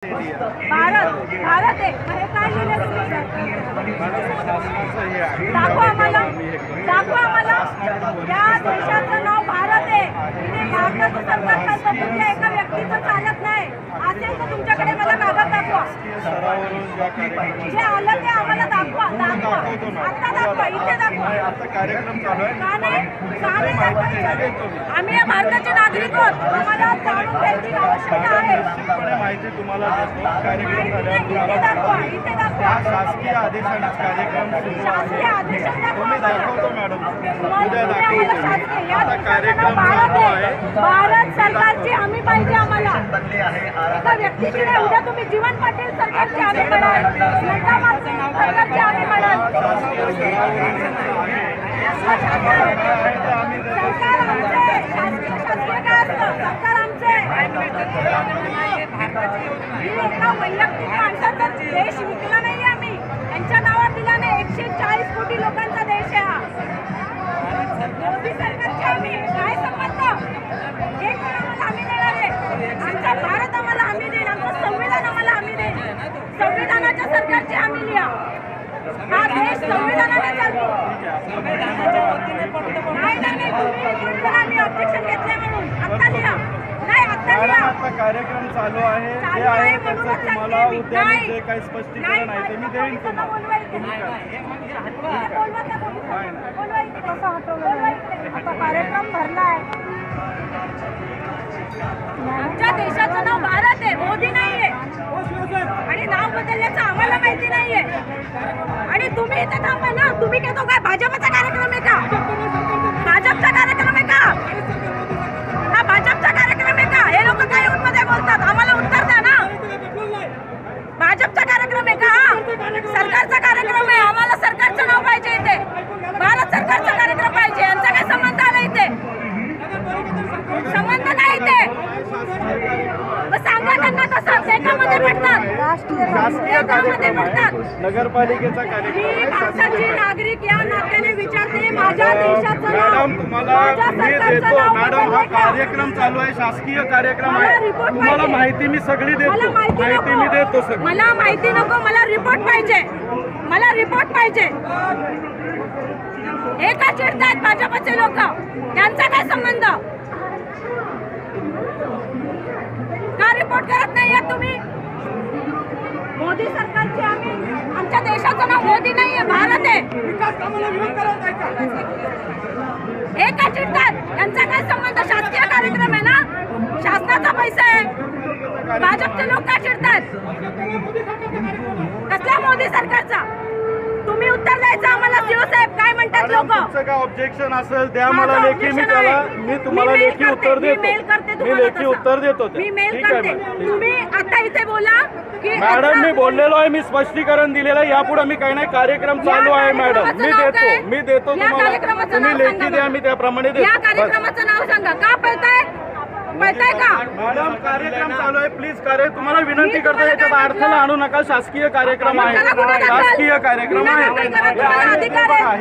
भारत भारत आहे हे काय लिहिलं तुम्ही? दाखवा आम्हाला या देशाचं नाव भारत आहे. इथे भारताचं सरकार चालतं, तुमच्या एका व्यक्तीचं चालत नाही. असेल तर तुमच्याकडे मला कागद दाखवा. जे आलं ते आम्हाला दाखवा. आता दाखवा, इथे दाखवा. का नाही दाखवायचं? आम्ही या भारताचे नागरिक आहोत. आम्हाला जाणून घ्यायची आवश्यकता आहे. माहिती तुम्हाला देतो. कार्यक्रम इथे दाखवा, इथे दाखवा. शासकीय आदेशानेच कार्यक्रम सुरू शासकीय आदेशात मी दाखवतो मॅडम. उद्या दाखवतो. आता कार्यक्रम चालू आहे. भारत सरकारची हमी पाहिजे आम्हाला. एका व्यक्तीची नाही. उद्या तुम्ही जीवन पाटील सरकारची हमी म्हणाल, नड्डा मागचे सरकारची हमी म्हणाल. सरकार आमचे, शासकीय काय असतं? सरकार आमचे. एका वैयक्तिक माणसाचा देश विकला नाही आम्ही. यांच्या नावात दिला नाही. 140 कोटी लोकांचा देश आहे हा. मोदी सरकारची हमी काय संबंध? हे कोण आम्हाला हमी देणार आहे? आमचा भारत आम्हाला हमी देईल. आमचं संविधान आम्हाला हमी देईल. संविधानाच्या सरकारची हमी लिहा. हा देश संविधानाने चालतो. नाही तुम्ही म्हणता मी ऑब्जेक्शन घेतले म्हणून. आता लिहा. नाही आता लिहा. आता कार्यक्रम चालू आहे. जे आहे त्याचं तुम्हाला उद्या जे काही स्पष्टीकरण आहे ते मी देईन तुम्हाला. आता कार्यक्रम भरलाय. आमच्या देशाचं नाव भारत आहे, मोदी नाहीये. आणि नाव बदलण्याचं आम्हाला माहिती नाहीये. आणि तुम्ही इथे थांबा ना. तुम्ही घेतो काय? भाजपचा कार्यक्रम आहे का? भाजपचा कार्यक्रम आहे का? हा भाजपचा कार्यक्रम आहे का? हे लोक काय येऊन मध्ये बोलतात? आम्हाला उत्तर द्या ना. भाजपचा कार्यक्रम आहे का? सरकारचा कार्यक्रम आहे. आम्हाला सरकारचं नाव पाहिजे इथे. भारत सरकारचा कार्यक्रम पाहिजे. यांचा काय संबंध आला इथे? संबंध नाही इथे. सांगा त्यांना कसं देशामध्ये पडतात. देशामध्ये पडतात. नगरपालिकेचा कार्यक्रम. मी भारताची नागरिक या नात्याने विचारते. माझ्या देशाचं मॅडम तुम्हाला मी देतो. मॅडम हा कार्यक्रम चालू आहे. शासकीय कार्यक्रम आहे. तुम्हाला माहिती मी सगळी देतो. माहिती मी देतो सगळी. मला माहिती नको. मला रिपोर्ट पाहिजे. मला रिपोर्ट पाहिजे. हे का चिडतायत भाजपचे लोक? त्यांचा काय संबंध? का रिपोर्ट करत नाहीये तुम्ही? मोदी सरकारची आम्ही. आमच्या देशाचं नाव मोदी नाहीये, भारत आहे. हे का चिडतात? त्यांचा काय संबंध? शासकीय कार्यक्रम आहे ना. शासनाचा पैसा आहे. भाजपचे लोक का चिडतात? कसला मोदी सरकारचा? तुम्ही उत्तर द्यायचं आम्हाला. सीओ साहेब काय म्हणतात लोक? तुमचं काय ऑब्जेक्शन असेल द्या मला लेखी. मी तुम्हाला लेखी उत्तर देतो. मी लेखी उत्तर देतो. मी मेल करते. तुम्ही आता इथे बोला की मॅडम मी बोललेलो आहे. मी स्पष्टीकरण दिलेलं आहे. यापुढे मी काही नाही. कार्यक्रम चालू आहे मॅडम. मी देतो तुम्हाला. तुम्ही लेखी द्या. मी त्याप्रमाणे देतो. या कार्यक्रमाचं नाव सांगा. का पळताय? पळताय का? मॅडम कार्यक्रम चालू आहे. प्लीज तुम्हाला विनंती करतो याच्यात अडथळा आणू नका. शासकीय कार्यक्रम आहे. शासकीय कार्यक्रम आहे. अधिकार आहे.